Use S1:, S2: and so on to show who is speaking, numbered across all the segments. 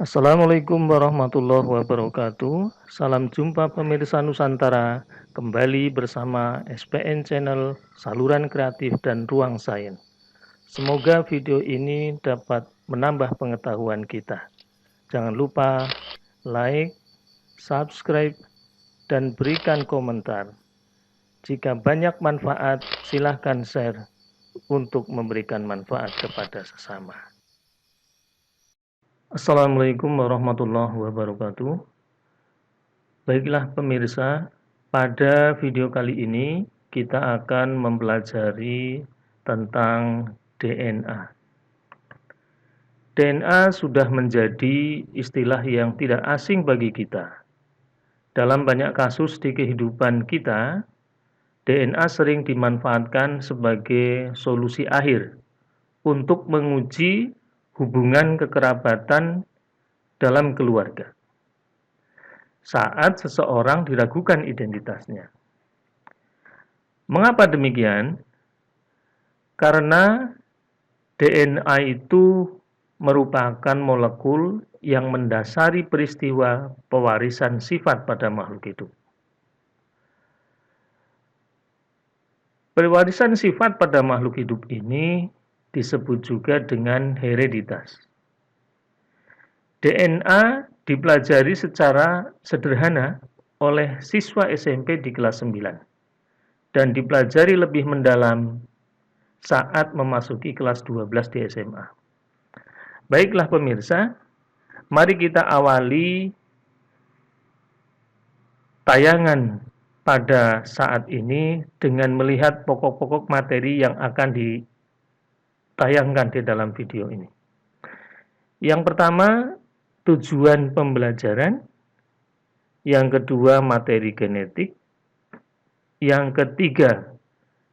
S1: Assalamualaikum warahmatullahi wabarakatuh. Salam jumpa pemirsa Nusantara, kembali bersama SPN Channel Saluran Kreatif dan Ruang Sains. Semoga video ini dapat menambah pengetahuan kita. Jangan lupa like, subscribe, dan berikan komentar. Jika banyak manfaat, silahkan share untuk memberikan manfaat kepada sesama. Assalamualaikum warahmatullahi wabarakatuh. Baiklah pemirsa, pada video kali ini kita akan mempelajari tentang DNA. DNA sudah menjadi istilah yang tidak asing bagi kita. Dalam banyak kasus di kehidupan kita, DNA sering dimanfaatkan sebagai solusi akhir untuk menguji hubungan kekerabatan dalam keluarga saat seseorang diragukan identitasnya. Mengapa demikian? Karena DNA itu merupakan molekul yang mendasari peristiwa pewarisan sifat pada makhluk hidup. Pewarisan sifat pada makhluk hidup ini disebut juga dengan hereditas. DNA dipelajari secara sederhana oleh siswa SMP di kelas 9 dan dipelajari lebih mendalam saat memasuki kelas 12 di SMA. Baiklah pemirsa, mari kita awali tayangan pada saat ini dengan melihat pokok-pokok materi yang akan ditayangkan di dalam video ini. Yang pertama, tujuan pembelajaran. Yang kedua, materi genetik. Yang ketiga,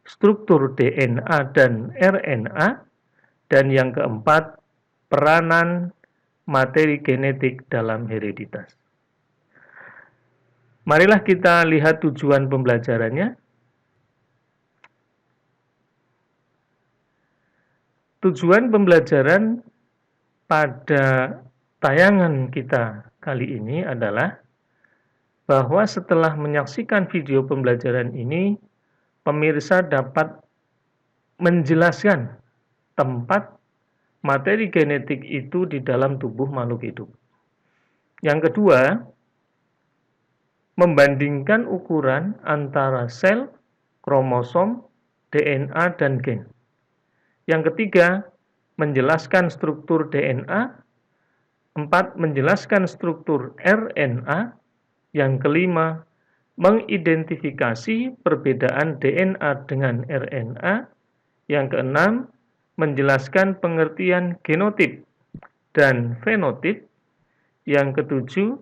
S1: struktur DNA dan RNA. Dan yang keempat, peranan materi genetik dalam hereditas. Marilah kita lihat tujuan pembelajarannya. Tujuan pembelajaran pada tayangan kita kali ini adalah bahwa setelah menyaksikan video pembelajaran ini, pemirsa dapat menjelaskan tempat materi genetik itu di dalam tubuh makhluk hidup. Yang kedua, membandingkan ukuran antara sel, kromosom, DNA, dan gen. Yang ketiga, menjelaskan struktur DNA. 4. Menjelaskan struktur RNA. Yang kelima, mengidentifikasi perbedaan DNA dengan RNA. Yang keenam, menjelaskan pengertian genotip dan fenotip. Yang ketujuh,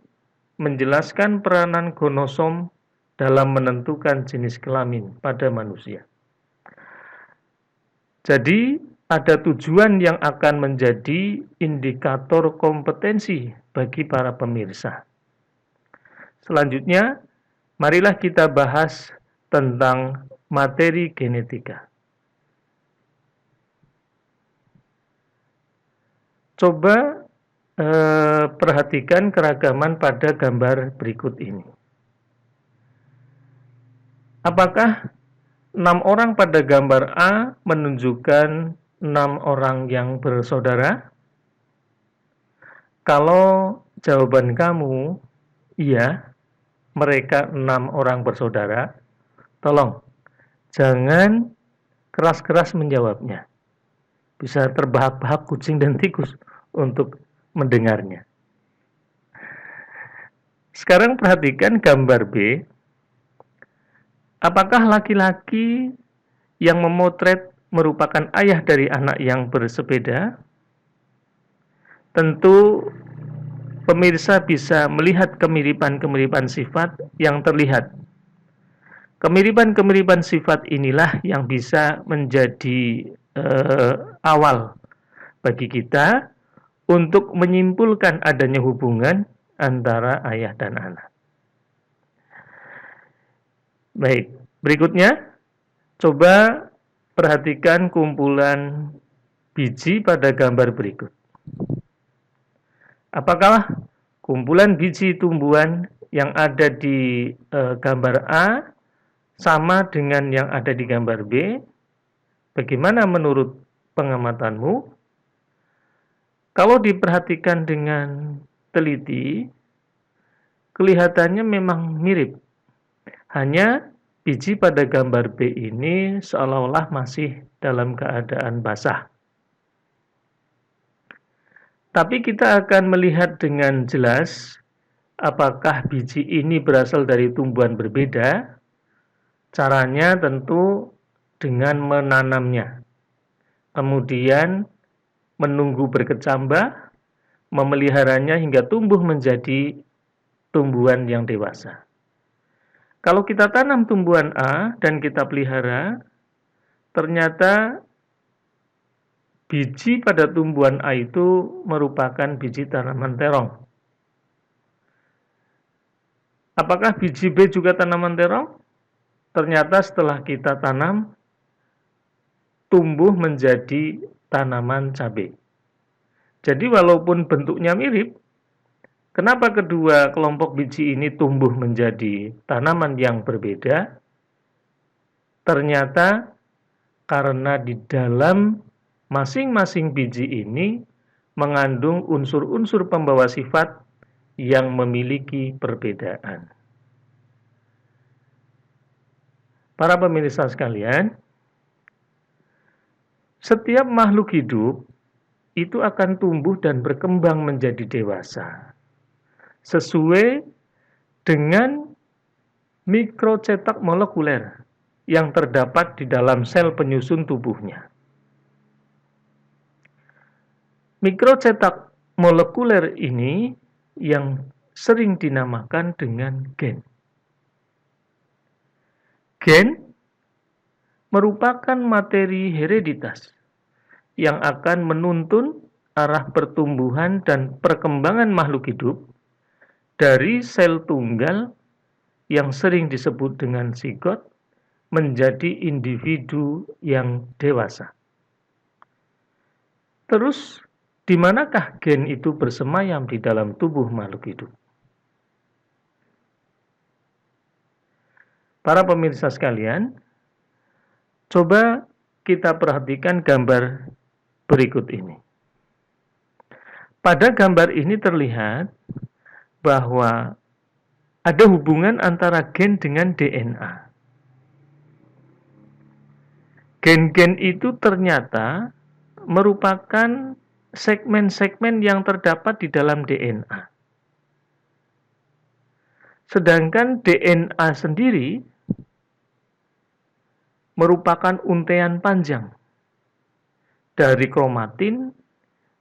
S1: menjelaskan peranan kromosom dalam menentukan jenis kelamin pada manusia. Jadi, ada tujuan yang akan menjadi indikator kompetensi bagi para pemirsa. Selanjutnya, marilah kita bahas tentang materi genetika. Coba perhatikan keragaman pada gambar berikut ini. Apakah 6 orang pada gambar A menunjukkan 6 orang yang bersaudara? Kalau jawaban kamu iya, mereka 6 orang bersaudara, tolong jangan keras-keras menjawabnya. Bisa terbahak-bahak kucing dan tikus untuk mendengarnya. Sekarang perhatikan gambar B. Apakah laki-laki yang memotret merupakan ayah dari anak yang bersepeda? Tentu pemirsa bisa melihat kemiripan-kemiripan sifat yang terlihat. Kemiripan-kemiripan sifat inilah yang bisa menjadi awal bagi kita untuk menyimpulkan adanya hubungan antara ayah dan anak. Baik, berikutnya coba perhatikan kumpulan biji pada gambar berikut. Apakah kumpulan biji tumbuhan yang ada di gambar A sama dengan yang ada di gambar B? Bagaimana menurut pengamatanmu? Kalau diperhatikan dengan teliti, kelihatannya memang mirip. Hanya biji pada gambar B ini seolah-olah masih dalam keadaan basah. Tapi kita akan melihat dengan jelas apakah biji ini berasal dari tumbuhan berbeda. Caranya tentu dengan menanamnya. Kemudian menunggu berkecambah, memeliharanya hingga tumbuh menjadi tumbuhan yang dewasa. Kalau kita tanam tumbuhan A dan kita pelihara, ternyata biji pada tumbuhan A itu merupakan biji tanaman terong. Apakah biji B juga tanaman terong? Ternyata setelah kita tanam, tumbuh menjadi tanaman cabai. Jadi walaupun bentuknya mirip, kenapa kedua kelompok biji ini tumbuh menjadi tanaman yang berbeda? Ternyata karena di dalam masing-masing biji ini mengandung unsur-unsur pembawa sifat yang memiliki perbedaan. Para pemirsa sekalian, setiap makhluk hidup itu akan tumbuh dan berkembang menjadi dewasa sesuai dengan mikrocetak molekuler yang terdapat di dalam sel penyusun tubuhnya. Mikrocetak molekuler ini yang sering dinamakan dengan gen. Gen merupakan materi hereditas yang akan menuntun arah pertumbuhan dan perkembangan makhluk hidup dari sel tunggal yang sering disebut dengan zigot menjadi individu yang dewasa. Terus, di manakah gen itu bersemayam di dalam tubuh makhluk hidup? Para pemirsa sekalian, coba kita perhatikan gambar berikut ini. Pada gambar ini terlihat bahwa ada hubungan antara gen dengan DNA. Gen-gen itu ternyata merupakan segmen-segmen yang terdapat di dalam DNA. Sedangkan DNA sendiri merupakan untaian panjang dari kromatin.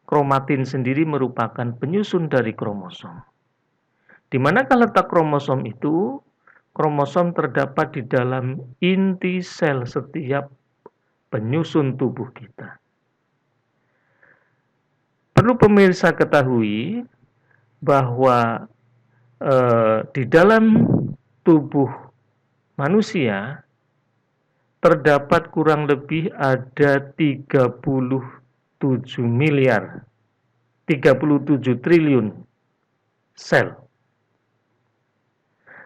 S1: Kromatin sendiri merupakan penyusun dari kromosom. Di manakah letak kromosom itu? Kromosom terdapat di dalam inti sel setiap penyusun tubuh kita. Perlu pemirsa ketahui bahwa di dalam tubuh manusia terdapat kurang lebih ada 37 triliun sel.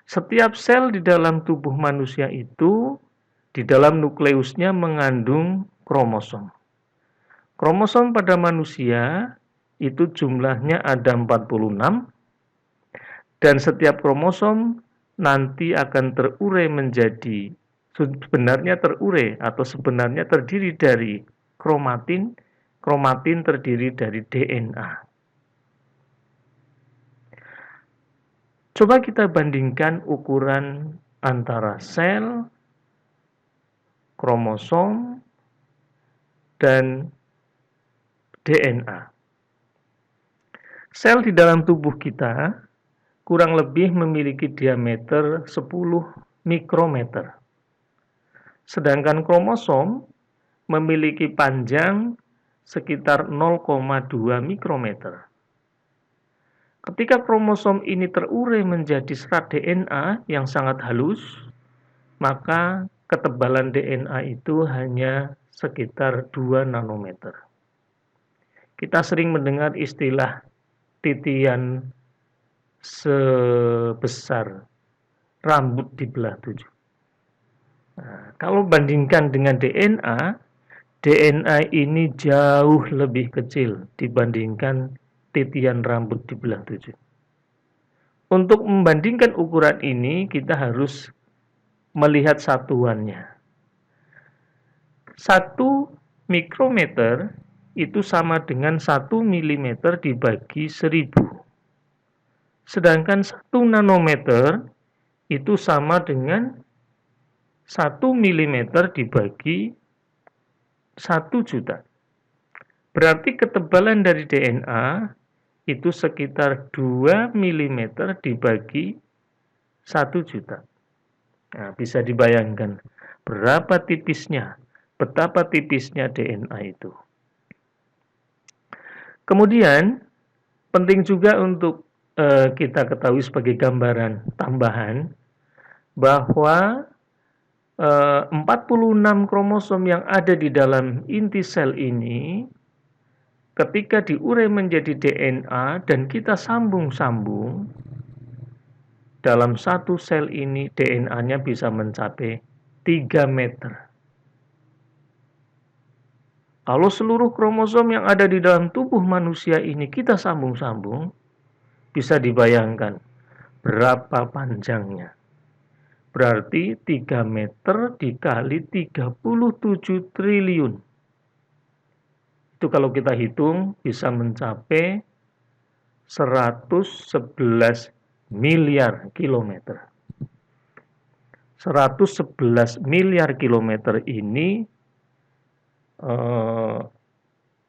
S1: Setiap sel di dalam tubuh manusia itu di dalam nukleusnya mengandung kromosom. Kromosom pada manusia itu jumlahnya ada 46 dan setiap kromosom nanti akan terurai menjadi sebenarnya terdiri dari kromatin. Kromatin terdiri dari DNA. Coba kita bandingkan ukuran antara sel, kromosom, dan DNA. Sel di dalam tubuh kita kurang lebih memiliki diameter 10 mikrometer. Sedangkan kromosom memiliki panjang sekitar 0,2 mikrometer. Ketika kromosom ini terurai menjadi serat DNA yang sangat halus, maka ketebalan DNA itu hanya sekitar 2 nanometer. Kita sering mendengar istilah titian sebesar rambut di belah 7. Nah, kalau bandingkan dengan DNA, DNA ini jauh lebih kecil dibandingkan titian rambut di belah 7. Untuk membandingkan ukuran ini, kita harus melihat satuannya. 1 mikrometer itu sama dengan 1 milimeter dibagi 1000. Sedangkan 1 nanometer itu sama dengan 1 milimeter dibagi 1 juta. Berarti ketebalan dari DNA itu sekitar 2 milimeter dibagi 1 juta. Nah, bisa dibayangkan betapa tipisnya DNA itu. Kemudian, penting juga untuk kita ketahui sebagai gambaran tambahan bahwa 46 kromosom yang ada di dalam inti sel ini ketika diurai menjadi DNA dan kita sambung-sambung dalam satu sel ini, DNA-nya bisa mencapai 3 meter. Kalau seluruh kromosom yang ada di dalam tubuh manusia ini kita sambung-sambung, bisa dibayangkan berapa panjangnya. Berarti 3 meter dikali 37 triliun. Itu kalau kita hitung bisa mencapai 111 miliar kilometer. 111 miliar kilometer ini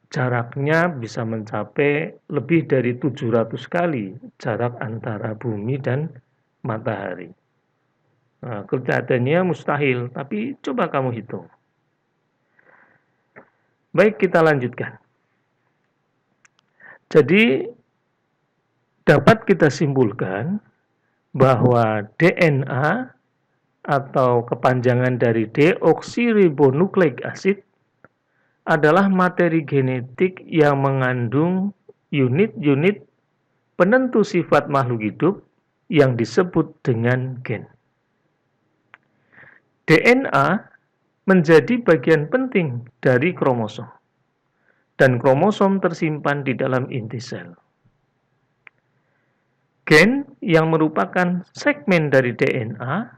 S1: jaraknya bisa mencapai lebih dari 700 kali jarak antara bumi dan matahari. Nah, kelihatannya mustahil, tapi coba kamu hitung. Baik, kita lanjutkan. Jadi, dapat kita simpulkan bahwa DNA atau kepanjangan dari deoksiribonukleik asid adalah materi genetik yang mengandung unit-unit penentu sifat makhluk hidup yang disebut dengan gen. DNA menjadi bagian penting dari kromosom, dan kromosom tersimpan di dalam inti sel. Gen yang merupakan segmen dari DNA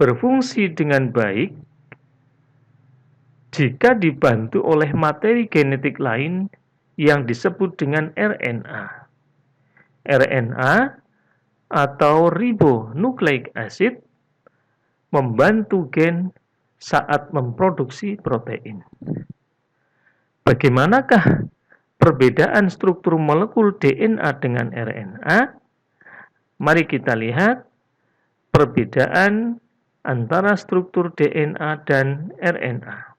S1: berfungsi dengan baik jika dibantu oleh materi genetik lain yang disebut dengan RNA. RNA atau ribonukleik acid membantu gen saat memproduksi protein. Bagaimanakah perbedaan struktur molekul DNA dengan RNA? Mari kita lihat perbedaan antara struktur DNA dan RNA.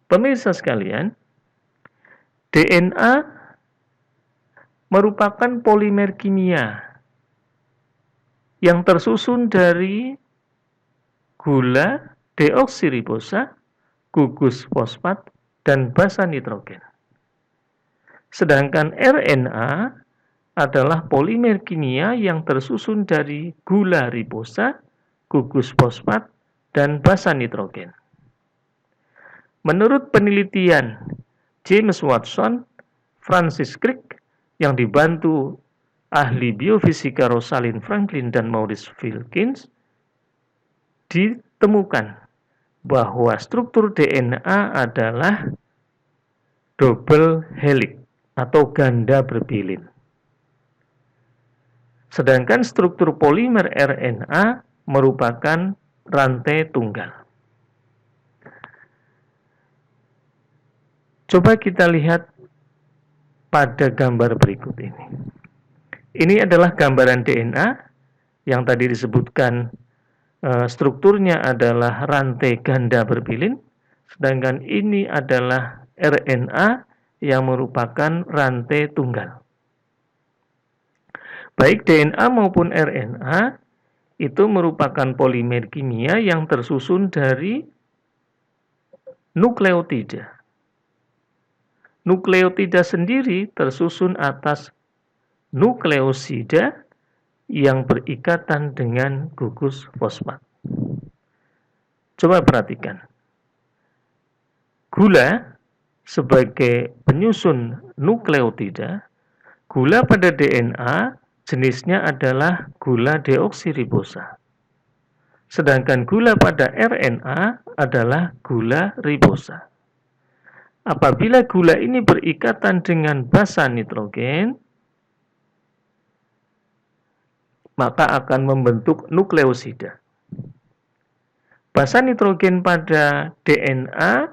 S1: Pemirsa sekalian, DNA merupakan polimer kimia yang tersusun dari gula, deoksiribosa, gugus fosfat, dan basa nitrogen. Sedangkan RNA adalah polimer kimia yang tersusun dari gula ribosa, gugus fosfat, dan basa nitrogen. Menurut penelitian James Watson, Francis Crick, yang dibantu ahli biofisika Rosalind Franklin dan Maurice Wilkins, ditemukan bahwa struktur DNA adalah double helix atau ganda berbilin. Sedangkan struktur polimer RNA merupakan rantai tunggal. Coba kita lihat pada gambar berikut ini. Ini adalah gambaran DNA yang tadi disebutkan strukturnya adalah rantai ganda berbilin, sedangkan ini adalah RNA yang merupakan rantai tunggal. Baik DNA maupun RNA itu merupakan polimer kimia yang tersusun dari nukleotida. Nukleotida sendiri tersusun atas nukleosida yang berikatan dengan gugus fosfat. Coba perhatikan. Gula sebagai penyusun nukleotida, gula pada DNA jenisnya adalah gula deoksiribosa. Sedangkan gula pada RNA adalah gula ribosa. Apabila gula ini berikatan dengan basa nitrogen, maka akan membentuk nukleosida. Basa nitrogen pada DNA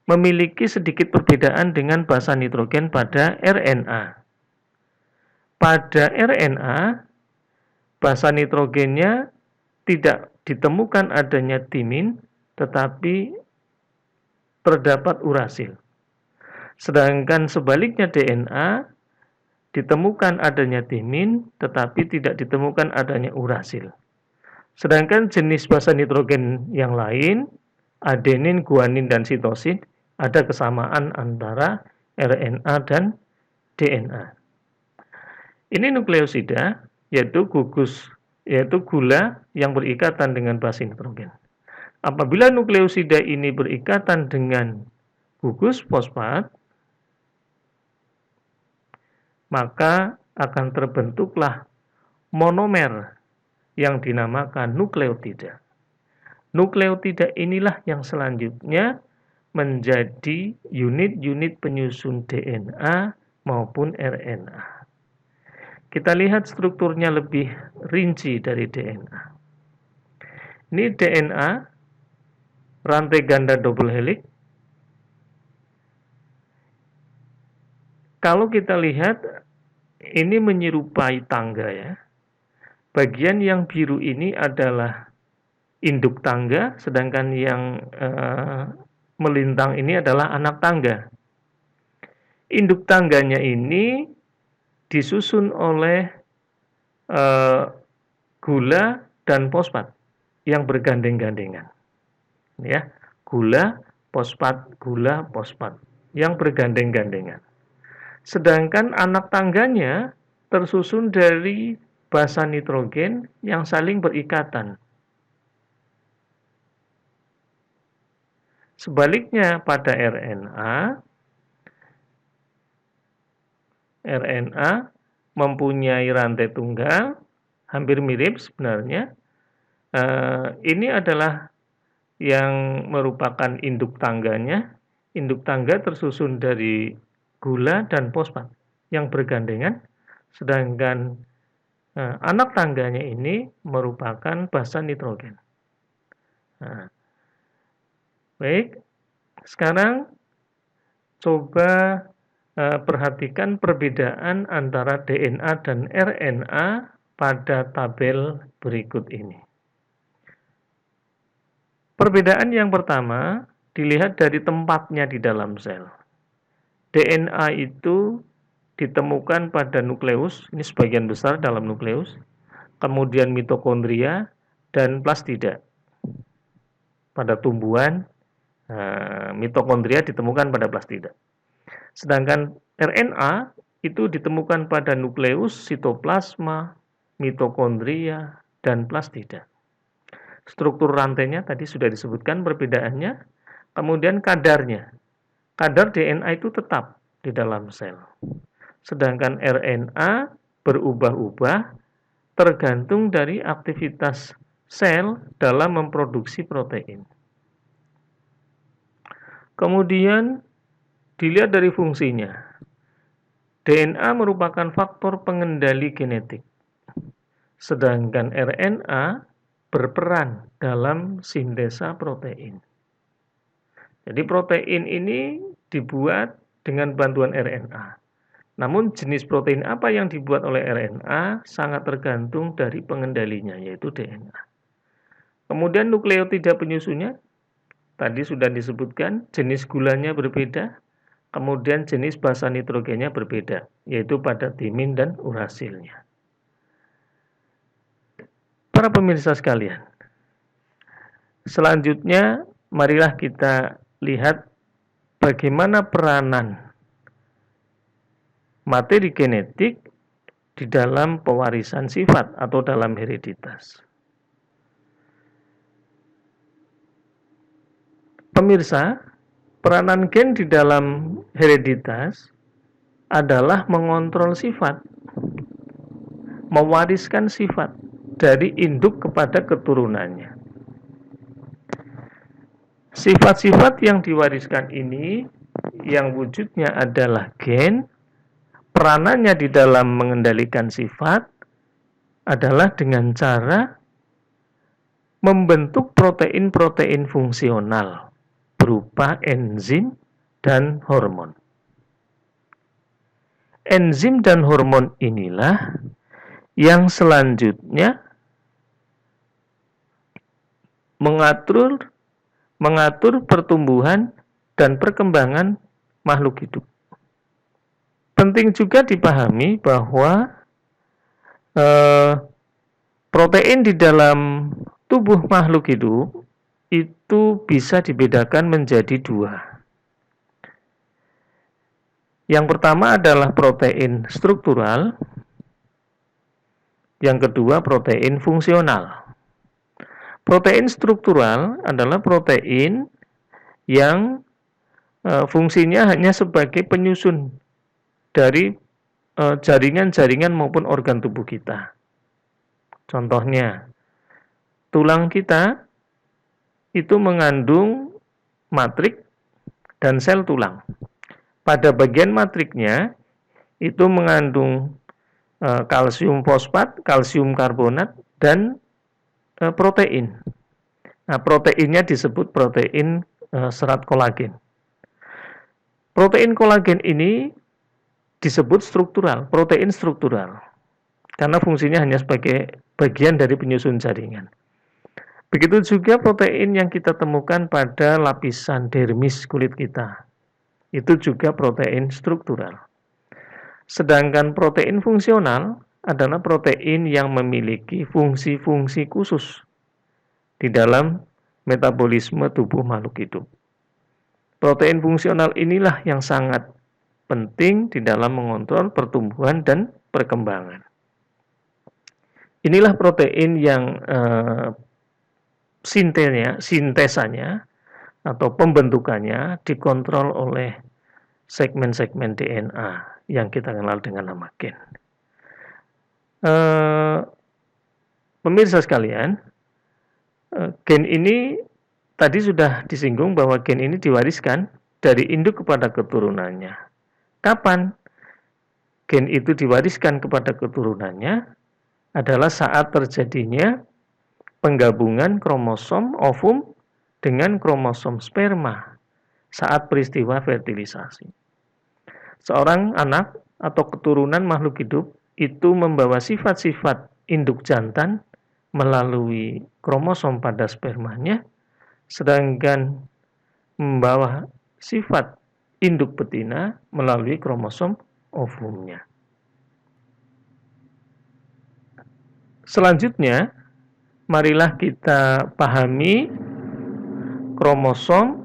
S1: memiliki sedikit perbedaan dengan basa nitrogen pada RNA. Pada RNA, basa nitrogennya tidak ditemukan adanya timin, tetapi terdapat urasil. Sedangkan sebaliknya DNA ditemukan adanya timin, tetapi tidak ditemukan adanya urasil. Sedangkan jenis basa nitrogen yang lain, adenin, guanin, dan sitosin, ada kesamaan antara RNA dan DNA. Ini nukleosida, yaitu gula yang berikatan dengan basa nitrogen. Apabila nukleosida ini berikatan dengan gugus fosfat, maka akan terbentuklah monomer yang dinamakan nukleotida. Nukleotida inilah yang selanjutnya menjadi unit-unit penyusun DNA maupun RNA. Kita lihat strukturnya lebih rinci dari DNA. Ini DNA, rantai ganda double helix. Kalau kita lihat, ini menyerupai tangga ya. Bagian yang biru ini adalah induk tangga, sedangkan yang melintang ini adalah anak tangga. Induk tangganya ini disusun oleh gula dan fosfat yang bergandeng-gandengan. Ya, gula, fosfat yang bergandeng-gandengan. Sedangkan anak tangganya tersusun dari basa nitrogen yang saling berikatan. Sebaliknya pada RNA mempunyai rantai tunggal, hampir mirip sebenarnya. Ini adalah yang merupakan induk tangganya. Induk tangga tersusun dari gula dan fosfat yang bergandengan, sedangkan anak tangganya ini merupakan basa nitrogen. Nah, baik, sekarang coba perhatikan perbedaan antara DNA dan RNA pada tabel berikut ini. Perbedaan yang pertama dilihat dari tempatnya di dalam sel. DNA itu ditemukan pada nukleus, ini sebagian besar dalam nukleus, kemudian mitokondria dan plastida. Pada tumbuhan, mitokondria ditemukan pada plastida. Sedangkan RNA itu ditemukan pada nukleus, sitoplasma, mitokondria, dan plastida. Struktur rantainya tadi sudah disebutkan perbedaannya, kemudian kadarnya. Kadar DNA itu tetap di dalam sel. Sedangkan RNA berubah-ubah tergantung dari aktivitas sel dalam memproduksi protein. Kemudian dilihat dari fungsinya. DNA merupakan faktor pengendali genetik. Sedangkan RNA berperan dalam sintesa protein. Jadi protein ini dibuat dengan bantuan RNA. Namun jenis protein apa yang dibuat oleh RNA sangat tergantung dari pengendalinya, yaitu DNA. Kemudian nukleotida penyusunnya, tadi sudah disebutkan, jenis gulanya berbeda, kemudian jenis basa nitrogennya berbeda, yaitu pada timin dan urasilnya. Para pemirsa sekalian, selanjutnya marilah kita lihat bagaimana peranan materi genetik di dalam pewarisan sifat atau dalam hereditas. Pemirsa, peranan gen di dalam hereditas adalah mengontrol sifat, mewariskan sifat dari induk kepada keturunannya. Sifat-sifat yang diwariskan ini, yang wujudnya adalah gen, peranannya di dalam mengendalikan sifat adalah dengan cara membentuk protein-protein fungsional berupa enzim dan hormon. Enzim dan hormon inilah yang selanjutnya mengatur pertumbuhan dan perkembangan makhluk hidup. Penting juga dipahami bahwa protein di dalam tubuh makhluk hidup itu bisa dibedakan menjadi dua. Yang pertama adalah protein struktural, yang kedua protein fungsional. Protein struktural adalah protein yang fungsinya hanya sebagai penyusun dari jaringan-jaringan maupun organ tubuh kita. Contohnya, tulang kita itu mengandung matrik dan sel tulang. Pada bagian matriknya itu mengandung kalsium fosfat, kalsium karbonat, dan protein. Nah, proteinnya disebut protein serat kolagen. Protein kolagen ini disebut struktural, protein struktural, karena fungsinya hanya sebagai bagian dari penyusun jaringan. Begitu juga protein yang kita temukan pada lapisan dermis kulit kita. Itu juga protein struktural. Sedangkan protein fungsional adalah protein yang memiliki fungsi-fungsi khusus di dalam metabolisme tubuh makhluk hidup. Protein fungsional inilah yang sangat penting di dalam mengontrol pertumbuhan dan perkembangan. Inilah protein yang sintesanya atau pembentukannya dikontrol oleh segmen-segmen DNA yang kita kenal dengan nama gen. Pemirsa sekalian, gen ini tadi sudah disinggung bahwa gen ini diwariskan dari induk kepada keturunannya. Kapan gen itu diwariskan kepada keturunannya? Adalah saat terjadinya penggabungan kromosom ovum dengan kromosom sperma saat peristiwa fertilisasi. Seorang anak atau keturunan makhluk hidup itu membawa sifat-sifat induk jantan melalui kromosom pada spermanya, sedangkan membawa sifat induk betina melalui kromosom ovumnya. Selanjutnya, marilah kita pahami kromosom,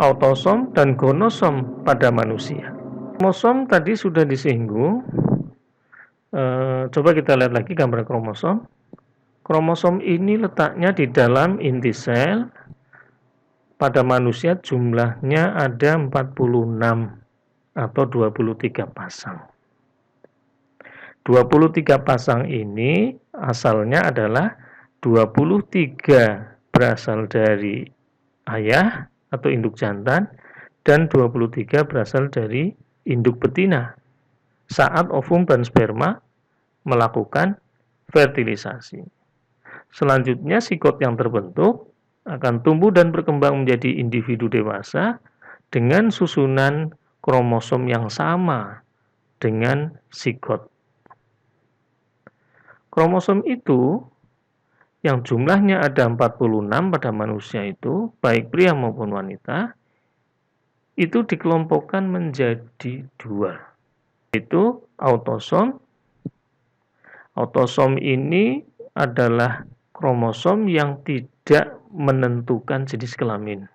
S1: autosom, dan gonosom pada manusia. Kromosom tadi sudah disinggung. Coba kita lihat lagi gambar kromosom. Kromosom ini letaknya di dalam inti sel. Pada manusia jumlahnya ada 46 atau 23 pasang. 23 pasang ini asalnya adalah 23 berasal dari ayah atau induk jantan dan 23 berasal dari induk betina saat ovum dan sperma melakukan fertilisasi. Selanjutnya sigot yang terbentuk akan tumbuh dan berkembang menjadi individu dewasa dengan susunan kromosom yang sama dengan sigot. Kromosom itu yang jumlahnya ada 46 pada manusia itu, baik pria maupun wanita, itu dikelompokkan menjadi dua, yaitu autosom. Autosom ini adalah kromosom yang tidak menentukan jenis kelamin.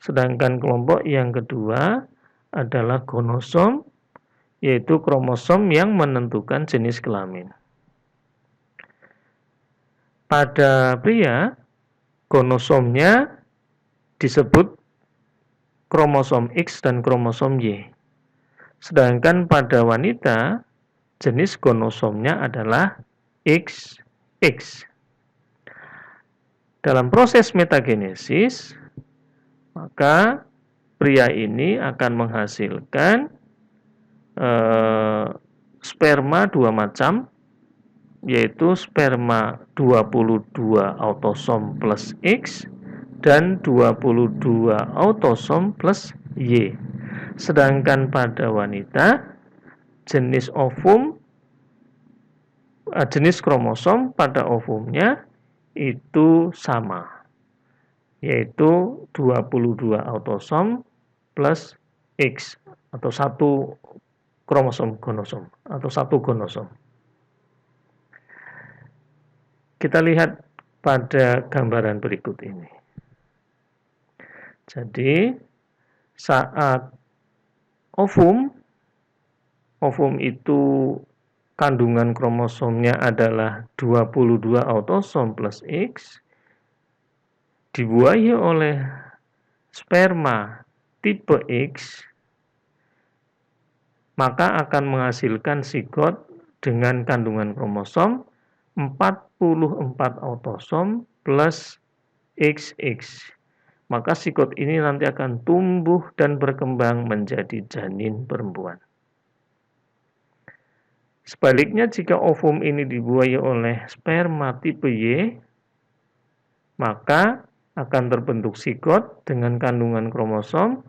S1: Sedangkan kelompok yang kedua adalah gonosom, yaitu kromosom yang menentukan jenis kelamin. Pada pria, gonosomnya disebut kromosom X dan kromosom Y. Sedangkan pada wanita, jenis gonosomnya adalah XX. Dalam proses metagenesis, maka pria ini akan menghasilkan sperma dua macam, yaitu sperma 22 autosom plus X dan 22 autosom plus Y. Sedangkan pada wanita, jenis kromosom pada ovumnya itu sama, yaitu 22 autosom plus X atau satu kromosom gonosom atau satu gonosom. Kita lihat pada gambaran berikut ini. Jadi saat ovum itu kandungan kromosomnya adalah 22 autosom plus X, dibuahi oleh sperma tipe X, maka akan menghasilkan sigot dengan kandungan kromosom 44 autosom plus XX. Maka sigot ini nanti akan tumbuh dan berkembang menjadi janin perempuan. Sebaliknya, jika ovum ini dibuahi oleh sperma tipe Y, maka akan terbentuk sigot dengan kandungan kromosom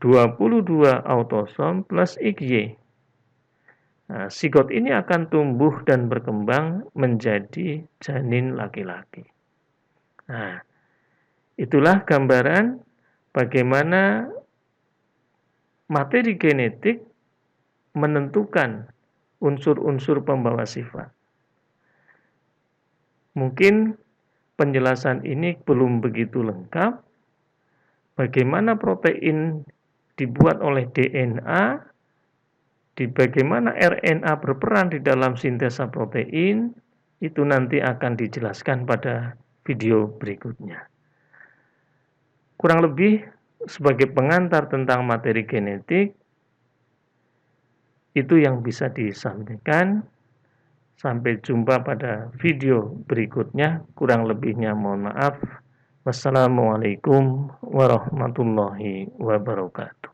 S1: 22 autosom plus XY. Nah, sigot ini akan tumbuh dan berkembang menjadi janin laki-laki. Nah, itulah gambaran bagaimana materi genetik menentukan unsur-unsur pembawa sifat. Mungkin penjelasan ini belum begitu lengkap. Bagaimana protein dibuat oleh DNA, bagaimana RNA berperan di dalam sintesa protein, itu nanti akan dijelaskan pada video berikutnya. Kurang lebih sebagai pengantar tentang materi genetik, itu yang bisa disampaikan. Sampai jumpa pada video berikutnya. Kurang lebihnya mohon maaf. Wassalamualaikum warahmatullahi wabarakatuh.